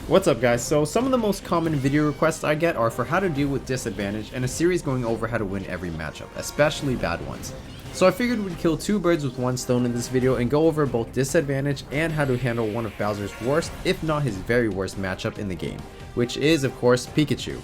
What's up guys, so some of the most common video requests I get are for how to deal with disadvantage and a series going over how to win every matchup, especially bad ones. So I figured we'd kill two birds with one stone in this video and go over both disadvantage and how to handle one of Bowser's worst, if not his very worst matchup in the game, which is of course Pikachu.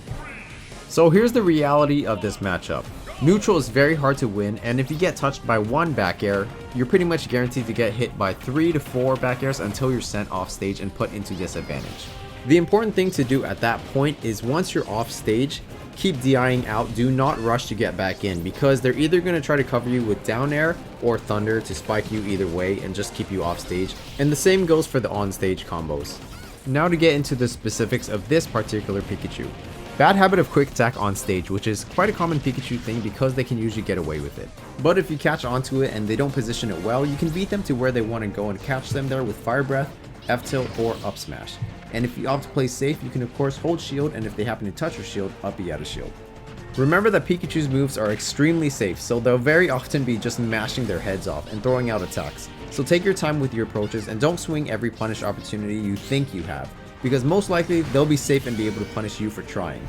So here's the reality of this matchup. Neutral is very hard to win, and if you get touched by one back air, you're pretty much guaranteed to get hit by 3 to 4 back airs until you're sent off stage and put into disadvantage. The important thing to do at that point is once you're off stage, keep DIing out, do not rush to get back in, because they're either going to try to cover you with down air or thunder to spike you either way and just keep you off stage, and the same goes for the on stage combos. Now to get into the specifics of this particular Pikachu. Bad habit of quick attack on stage, which is quite a common Pikachu thing because they can usually get away with it. But if you catch onto it and they don't position it well, you can beat them to where they want to go and catch them there with Fire Breath, F-Tilt, or Up Smash. And if you opt to play safe, you can of course hold shield, and if they happen to touch your shield, up B out of shield. Remember that Pikachu's moves are extremely safe, so they'll very often be just mashing their heads off and throwing out attacks. So take your time with your approaches and don't swing every punish opportunity you think you have, because most likely they'll be safe and be able to punish you for trying.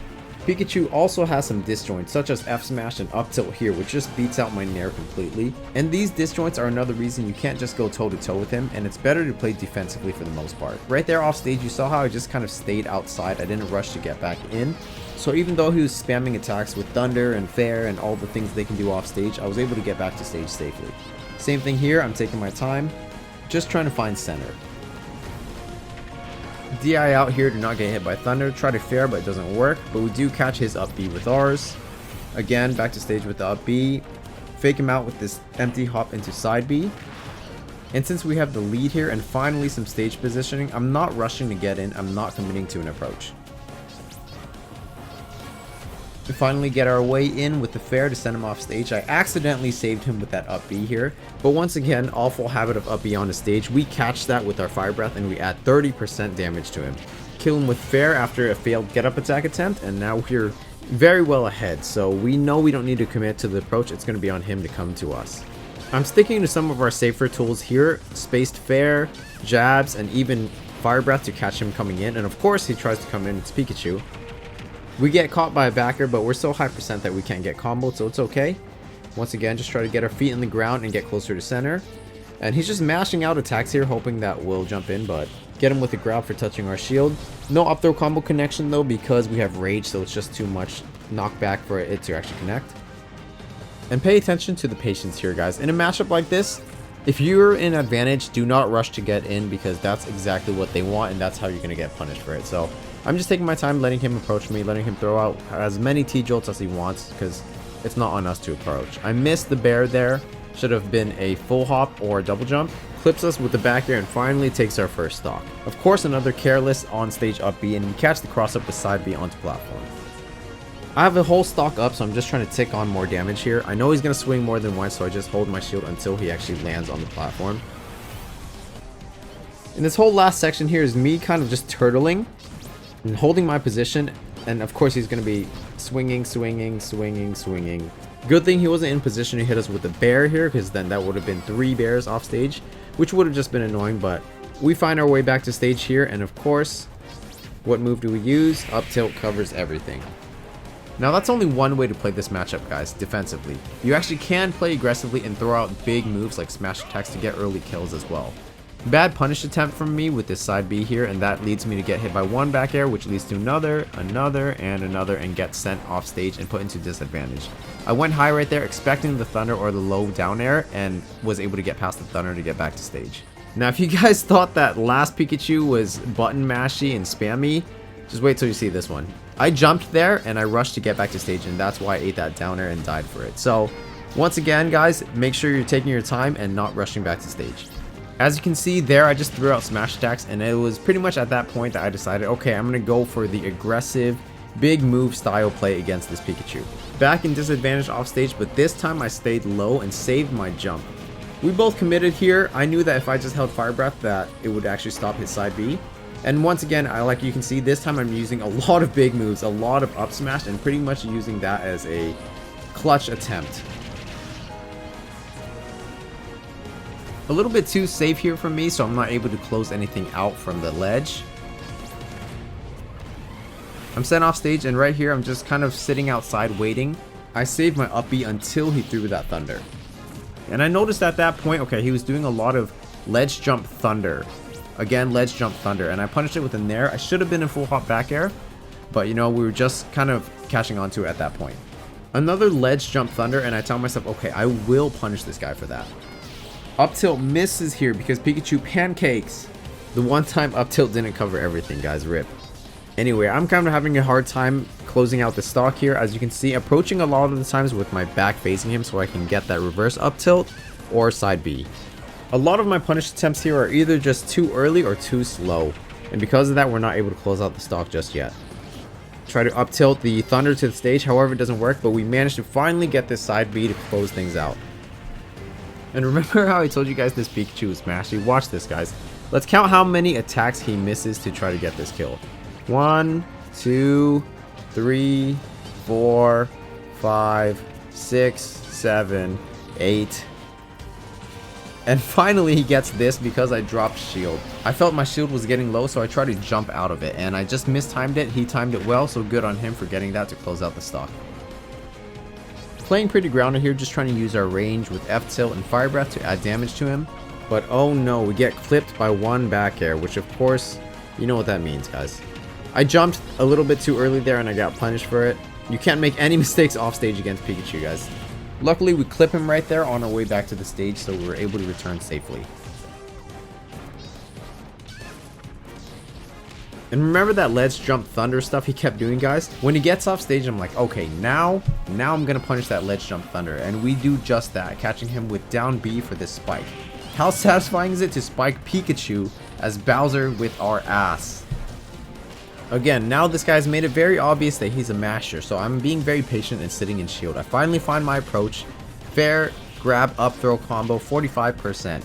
Pikachu also has some disjoints such as F Smash and Up Tilt here, which just beats out my Nair completely, and these disjoints are another reason you can't just go toe to toe with him, and it's better to play defensively for the most part. Right there off stage, you saw how I just kind of stayed outside. I didn't rush to get back in, so even though he was spamming attacks with Thunder and Fair and all the things they can do off stage, I was able to get back to stage safely. Same thing here, I'm taking my time, just trying to find center. DI out here to not get hit by Thunder, try to Fair but it doesn't work, but we do catch his up B with ours. Again, back to stage with the up B, fake him out with this empty hop into side B. And since we have the lead here and finally some stage positioning, I'm not rushing to get in, I'm not committing to an approach. We finally get our way in with the Fair to send him off stage. I accidentally saved him with that up B here, but once again, awful habit of up B on the stage. We catch that with our Fire Breath and we add 30% damage to him. Kill him with Fair after a failed get up attack attempt, and now we're very well ahead, so we know we don't need to commit to the approach. It's going to be on him to come to us. I'm sticking to some of our safer tools here, spaced Fair, jabs, and even Fire Breath to catch him coming in, and of course he tries to come in, it's Pikachu. We get caught by a backer, but we're so high percent that we can't get comboed, so it's okay. Once again, just try to get our feet in the ground and get closer to center. And he's just mashing out attacks here, hoping that we'll jump in, but get him with a grab for touching our shield. No up throw combo connection though, because we have rage, so it's just too much knockback for it to actually connect. And pay attention to the patience here, guys. In a matchup like this, if you're in advantage, do not rush to get in, because that's exactly what they want, and that's how you're going to get punished for it. So I'm just taking my time, letting him approach me, letting him throw out as many T-Jolts as he wants, because it's not on us to approach. I missed the bear there. Should have been a full hop or a double jump. Clips us with the back air and finally takes our first stock. Of course, another careless on stage up B, and we catch the cross up with side B onto platform. I have a whole stock up, so I'm just trying to tick on more damage here. I know he's going to swing more than once, so I just hold my shield until he actually lands on the platform. And this whole last section here is me kind of just turtling and holding my position, and of course he's going to be swinging. Good thing he wasn't in position to hit us with the bear here, because then that would have been 3 bears off stage, which would have just been annoying. But we find our way back to stage here, and of course, what move do we use? Up tilt covers everything. Now that's only one way to play this matchup, guys, defensively. You actually can play aggressively and throw out big moves like smash attacks to get early kills as well. Bad punish attempt from me with this side B here, and that leads me to get hit by one back air, which leads to another, and get sent off stage and put into disadvantage. I went high right there expecting the thunder or the low down air, and was able to get past the thunder to get back to stage. Now if you guys thought that last Pikachu was button mashy and spammy, just wait till you see this one. I jumped there and I rushed to get back to stage, and that's why I ate that down air and died for it. So once again, guys, make sure you're taking your time and not rushing back to stage. As you can see there, I just threw out smash attacks, and it was pretty much at that point that I decided, okay, I'm going to go for the aggressive, big move style play against this Pikachu. Back in disadvantage off stage, but this time I stayed low and saved my jump. We both committed here. I knew that if I just held Fire Breath that it would actually stop his side B. And once again, like you can see, this time I'm using a lot of big moves, a lot of up smash, and pretty much using that as a clutch attempt. A little bit too safe here for me, so I'm not able to close anything out from the ledge. I'm sent off stage, and right here I'm just kind of sitting outside waiting. I saved my up B until he threw that thunder. And I noticed at that point, okay, he was doing a lot of ledge jump thunder. Again, ledge jump thunder, and I punished it with a nair. I should have been in full hop back air, but you know, we were just kind of catching on to it at that point. Another ledge jump thunder, and I tell myself, okay, I will punish this guy for that. Up tilt misses here because Pikachu pancakes. The one time up tilt didn't cover everything, guys, rip. Anyway, I'm kind of having a hard time closing out the stock here. As you can see, approaching a lot of the times with my back facing him so I can get that reverse up tilt or side B. A lot of my punish attempts here are either just too early or too slow, and because of that, we're not able to close out the stock just yet. Try to up tilt the thunder to the stage, however it doesn't work, but we managed to finally get this side B to close things out. And remember how I told you guys this Pikachu was mashy? Watch this, guys. Let's count how many attacks he misses to try to get this kill. 1, 2, 3, 4, 5, 6, 7, 8. And finally he gets this because I dropped shield. I felt my shield was getting low, so I tried to jump out of it, and I just mistimed it. He timed it well, so good on him for getting that to close out the stock. Playing pretty grounded here, just trying to use our range with F tilt and fire breath to add damage to him. But oh no, we get clipped by one back air, which of course, you know what that means, guys. I jumped a little bit too early there and I got punished for it. You can't make any mistakes off stage against Pikachu, guys. Luckily, we clip him right there on our way back to the stage, so we were able to return safely. And remember that ledge jump thunder stuff he kept doing, guys? When he gets off stage, I'm like, okay, now I'm gonna punish that ledge jump thunder. And we do just that, catching him with down B for this spike. How satisfying is it to spike Pikachu as Bowser with our ass? Again, now this guy's made it very obvious that he's a masher, so I'm being very patient and sitting in shield. I finally find my approach. Fair grab up throw combo, 45%.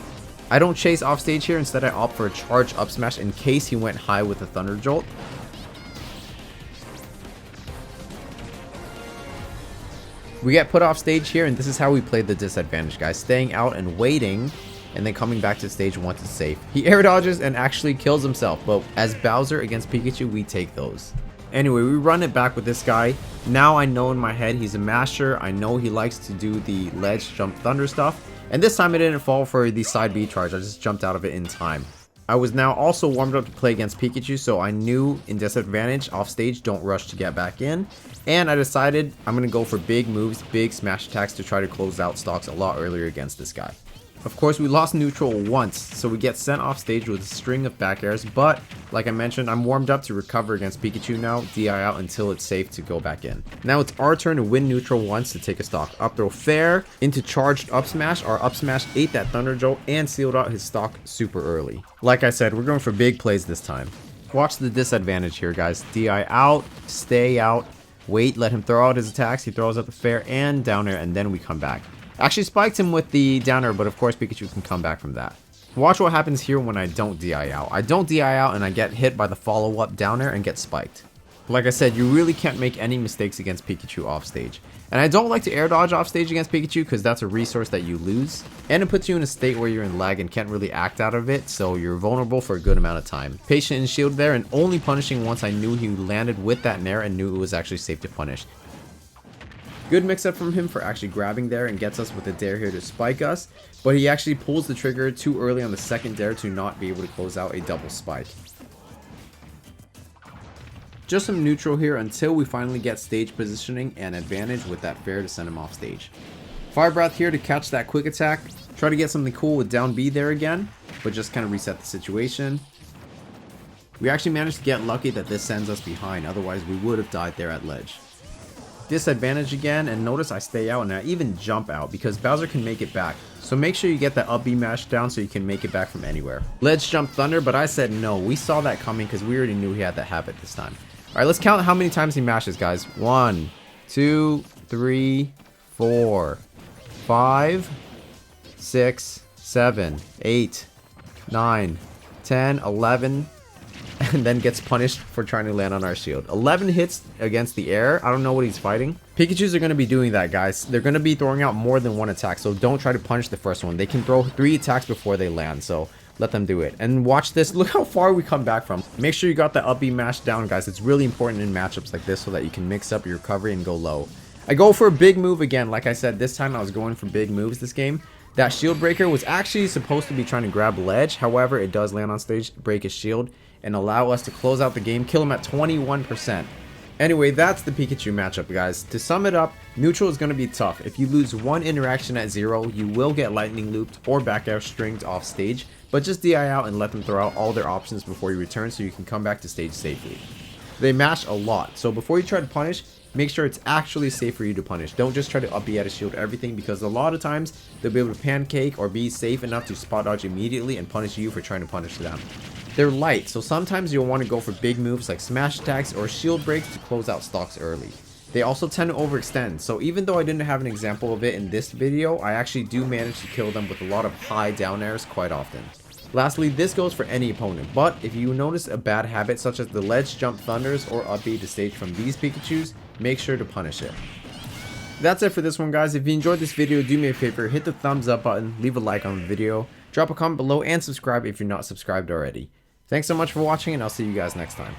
I don't chase off stage here, instead I opt for a charge up smash in case he went high with a thunder jolt. We get put off stage here, and this is how we play the disadvantage, guys. Staying out and waiting, and then coming back to stage once it's safe. He air dodges and actually kills himself, but as Bowser against Pikachu, we take those. Anyway, we run it back with this guy. Now I know in my head he's a masher. I know he likes to do the ledge jump thunder stuff. And this time I didn't fall for the side B charge. I just jumped out of it in time. I was now also warmed up to play against Pikachu, so I knew in disadvantage off stage, don't rush to get back in. And I decided I'm going to go for big moves, big smash attacks to try to close out stocks a lot earlier against this guy. Of course, we lost neutral once, so we get sent off stage with a string of back airs, but like I mentioned, I'm warmed up to recover against Pikachu now, DI out until it's safe to go back in. Now it's our turn to win neutral once to take a stock. Up throw fair into charged up smash. Our up smash ate that thunder jolt and sealed out his stock super early. Like I said, we're going for big plays this time. Watch the disadvantage here, guys. DI out, stay out, wait, let him throw out his attacks. He throws out the fair and down air, and then we come back. Actually spiked him with the down air, but of course Pikachu can come back from that. Watch what happens here when I don't DI out. I don't DI out and I get hit by the follow-up down air and get spiked. Like I said, you really can't make any mistakes against Pikachu off stage. And I don't like to air dodge off stage against Pikachu because that's a resource that you lose. And it puts you in a state where you're in lag and can't really act out of it, so you're vulnerable for a good amount of time. Patient and shield there, and only punishing once I knew he landed with that nair and knew it was actually safe to punish. Good mix up from him for actually grabbing there and gets us with a dare here to spike us, but he actually pulls the trigger too early on the second dare to not be able to close out a double spike. Just some neutral here until we finally get stage positioning and advantage with that fair to send him off stage. Fire breath here to catch that quick attack. Try to get something cool with down B there again, but just kind of reset the situation. We actually managed to get lucky that this sends us behind, otherwise we would have died there at ledge. Disadvantage again, and notice I stay out and I even jump out because Bowser can make it back. So make sure you get that up B mash down so you can make it back from anywhere. Ledge jump thunder, but I said no. We saw that coming because we already knew he had that habit this time. Alright, let's count how many times he mashes, guys. 1, 2, 3, 4, 5, 6, 7, 8, 9, 10, 11, and then gets punished for trying to land on our shield. 11 hits against the air. I don't know what he's fighting. Pikachus are going to be doing that, guys. They're going to be throwing out more than one attack, so don't try to punish the first one. They can throw 3 attacks before they land, so let them do it. And watch this, look how far we come back from. Make sure you got the up B mash down, guys. It's really important in matchups like this so that you can mix up your recovery and go low. I go for a big move again. Like I said, this time I was going for big moves this game. That shield breaker was actually supposed to be trying to grab ledge. However, it does land on stage, break his shield, and allow us to close out the game, kill him at 21%. Anyway, that's the Pikachu matchup, guys. To sum it up, neutral is going to be tough. If you lose one interaction at 0, you will get lightning looped or back air stringed off stage, but just DI out and let them throw out all their options before you return so you can come back to stage safely. They mash a lot, so before you try to punish, make sure it's actually safe for you to punish. Don't just try to up B at a shield everything, because a lot of times they'll be able to pancake or be safe enough to spot dodge immediately and punish you for trying to punish them. They're light, so sometimes you'll want to go for big moves like smash attacks or shield breaks to close out stocks early. They also tend to overextend, so even though I didn't have an example of it in this video, I actually do manage to kill them with a lot of high down airs quite often. Lastly, this goes for any opponent, but if you notice a bad habit such as the ledge jump thunders or up B to stage from these Pikachus, make sure to punish it. That's it for this one, guys. If you enjoyed this video, do me a favor, hit the thumbs up button, leave a like on the video, drop a comment below, and subscribe if you're not subscribed already. Thanks so much for watching, and I'll see you guys next time.